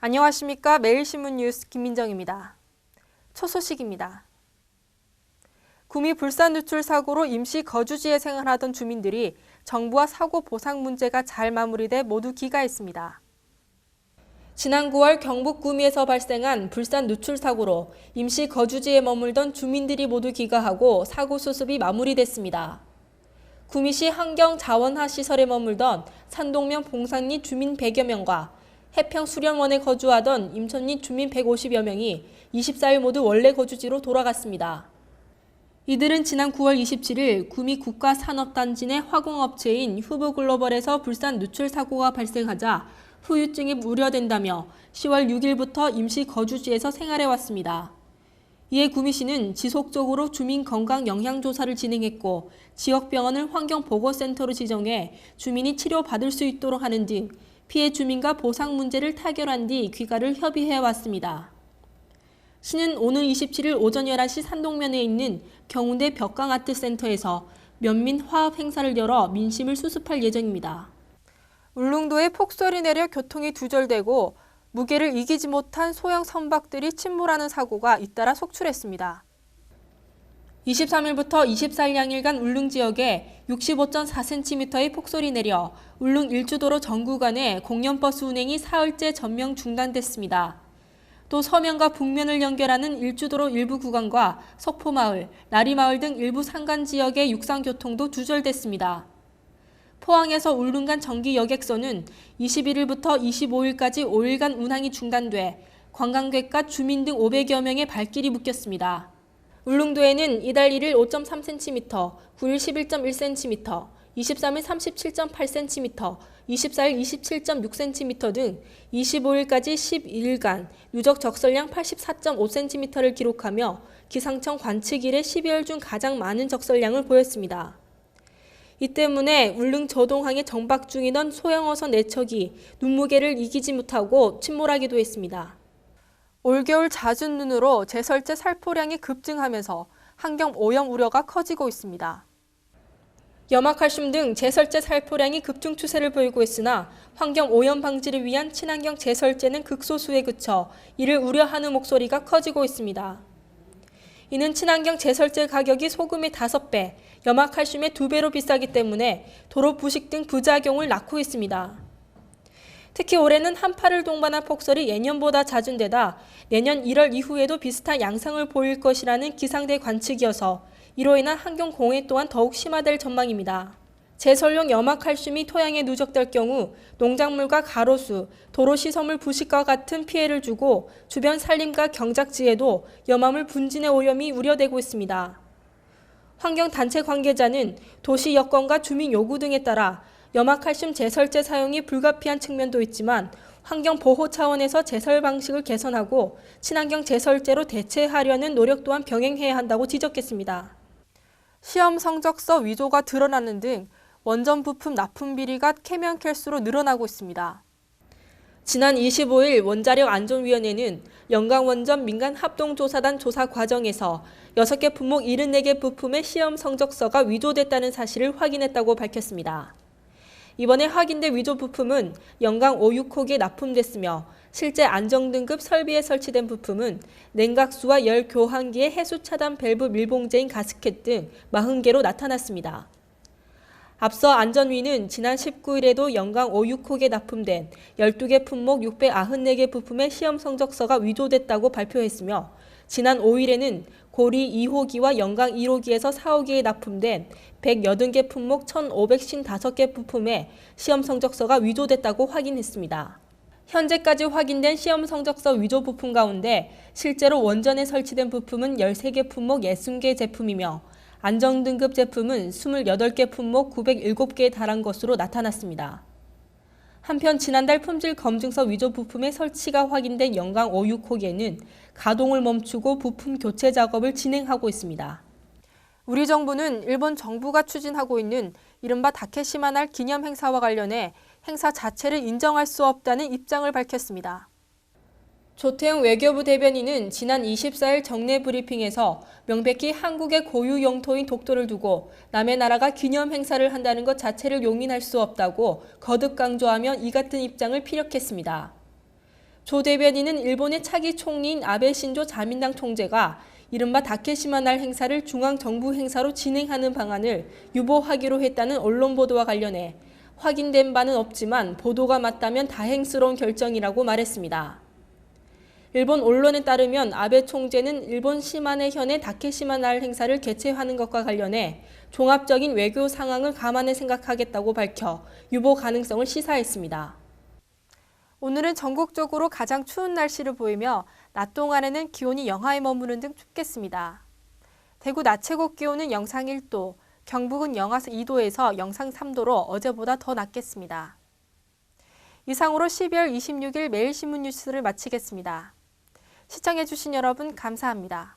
안녕하십니까. 매일신문 뉴스 김민정입니다. 첫 소식입니다. 구미 불산 누출 사고로 임시 거주지에 생활하던 주민들이 정부와 사고 보상 문제가 잘 마무리돼 모두 귀가했습니다. 지난 9월 경북 구미에서 발생한 불산 누출 사고로 임시 거주지에 머물던 주민들이 모두 귀가하고 사고 수습이 마무리됐습니다. 구미시 환경자원화 시설에 머물던 산동면 봉산리 주민 100여 명과 해평 수련원에 거주하던 임천리 주민 150여 명이 24일 모두 원래 거주지로 돌아갔습니다. 이들은 지난 9월 27일 구미 국가산업단지 내 화공업체인 후브글로벌에서 불산 누출 사고가 발생하자 후유증이 우려된다며 10월 6일부터 임시 거주지에서 생활해왔습니다. 이에 구미시는 지속적으로 주민 건강 영양조사를 진행했고 지역병원을 환경보건센터로 지정해 주민이 치료받을 수 있도록 하는 등 피해 주민과 보상 문제를 타결한 뒤 귀가를 협의해왔습니다. 시는 오늘 27일 오전 11시 산동면에 있는 경운대 벽강아트센터에서 면민 화합 행사를 열어 민심을 수습할 예정입니다. 울릉도에 폭설이 내려 교통이 두절되고 무게를 이기지 못한 소형 선박들이 침몰하는 사고가 잇따라 속출했습니다. 23일부터 24일 양일간 울릉 지역에 65.4cm의 폭설이 내려 울릉 일주도로 전 구간에 공연버스 운행이 사흘째 전면 중단됐습니다. 또 서면과 북면을 연결하는 일주도로 일부 구간과 석포마을, 나리마을 등 일부 산간 지역의 육상교통도 두절됐습니다. 포항에서 울릉 간 정기 여객선은 21일부터 25일까지 5일간 운항이 중단돼 관광객과 주민 등 500여 명의 발길이 묶였습니다. 울릉도에는 이달 1일 5.3cm, 9일 11.1cm, 23일 37.8cm, 24일 27.6cm 등 25일까지 11일간 누적 적설량 84.5cm를 기록하며 기상청 관측 이래 12월 중 가장 많은 적설량을 보였습니다. 이 때문에 울릉 저동항에 정박 중이던 소형어선 4척이 눈무게를 이기지 못하고 침몰하기도 했습니다. 올겨울 잦은 눈으로 제설제 살포량이 급증하면서 환경 오염 우려가 커지고 있습니다. 염화칼슘 등 제설제 살포량이 급증 추세를 보이고 있으나 환경 오염 방지를 위한 친환경 제설제는 극소수에 그쳐 이를 우려하는 목소리가 커지고 있습니다. 이는 친환경 제설제 가격이 소금의 5배, 염화칼슘의 2배로 비싸기 때문에 도로 부식 등 부작용을 낳고 있습니다. 특히 올해는 한파를 동반한 폭설이 예년보다 잦은 데다 내년 1월 이후에도 비슷한 양상을 보일 것이라는 기상대 관측이어서 이로 인한 환경공해 또한 더욱 심화될 전망입니다. 제설용 염화칼슘이 토양에 누적될 경우 농작물과 가로수, 도로 시설물 부식과 같은 피해를 주고 주변 산림과 경작지에도 염화물 분진의 오염이 우려되고 있습니다. 환경단체 관계자는 도시 여건과 주민 요구 등에 따라 염화칼슘 제설제 사용이 불가피한 측면도 있지만 환경보호 차원에서 제설 방식을 개선하고 친환경 제설제로 대체하려는 노력 또한 병행해야 한다고 지적했습니다. 시험 성적서 위조가 드러나는 등 원전 부품 납품 비리가 캐면 캘수록 늘어나고 있습니다. 지난 25일 원자력안전위원회는 영광원전 민간합동조사단 조사 과정에서 6개 품목 74개 부품의 시험 성적서가 위조됐다는 사실을 확인했다고 밝혔습니다. 이번에 확인된 위조 부품은 영광 5,6호기에 납품됐으며 실제 안정등급 설비에 설치된 부품은 냉각수와 열 교환기의 해수 차단 밸브 밀봉제인 가스켓 등 40개로 나타났습니다. 앞서 안전위는 지난 19일에도 영광 5,6호기에 납품된 12개 품목 694개 부품의 시험 성적서가 위조됐다고 발표했으며 지난 5일에는 고리 2호기와 영광 1호기에서 4호기에 납품된 180개 품목 1,555개 부품의 시험 성적서가 위조됐다고 확인했습니다. 현재까지 확인된 시험 성적서 위조 부품 가운데 실제로 원전에 설치된 부품은 13개 품목 60개 제품이며 안정등급 제품은 28개 품목 907개에 달한 것으로 나타났습니다. 한편 지난달 품질 검증서 위조 부품의 설치가 확인된 영광 5,6호기에는 가동을 멈추고 부품 교체 작업을 진행하고 있습니다. 우리 정부는 일본 정부가 추진하고 있는 이른바 다케시마 날 기념 행사와 관련해 행사 자체를 인정할 수 없다는 입장을 밝혔습니다. 조태영 외교부 대변인은 지난 24일 정례 브리핑에서 명백히 한국의 고유 영토인 독도를 두고 남의 나라가 기념 행사를 한다는 것 자체를 용인할 수 없다고 거듭 강조하며 이 같은 입장을 피력했습니다. 조 대변인은 일본의 차기 총리인 아베 신조 자민당 총재가 이른바 다케시마 날 행사를 중앙정부 행사로 진행하는 방안을 유보하기로 했다는 언론 보도와 관련해 확인된 바는 없지만 보도가 맞다면 다행스러운 결정이라고 말했습니다. 일본 언론에 따르면 아베 총재는 일본 시마네 현의 다케시마 날 행사를 개최하는 것과 관련해 종합적인 외교 상황을 감안해 생각하겠다고 밝혀 유보 가능성을 시사했습니다. 오늘은 전국적으로 가장 추운 날씨를 보이며 낮 동안에는 기온이 영하에 머무는 등 춥겠습니다. 대구 낮 최고 기온은 영상 1도, 경북은 영하 2도에서 영상 3도로 어제보다 더 낮겠습니다. 이상으로 12월 26일 매일신문 뉴스를 마치겠습니다. 시청해주신 여러분 감사합니다.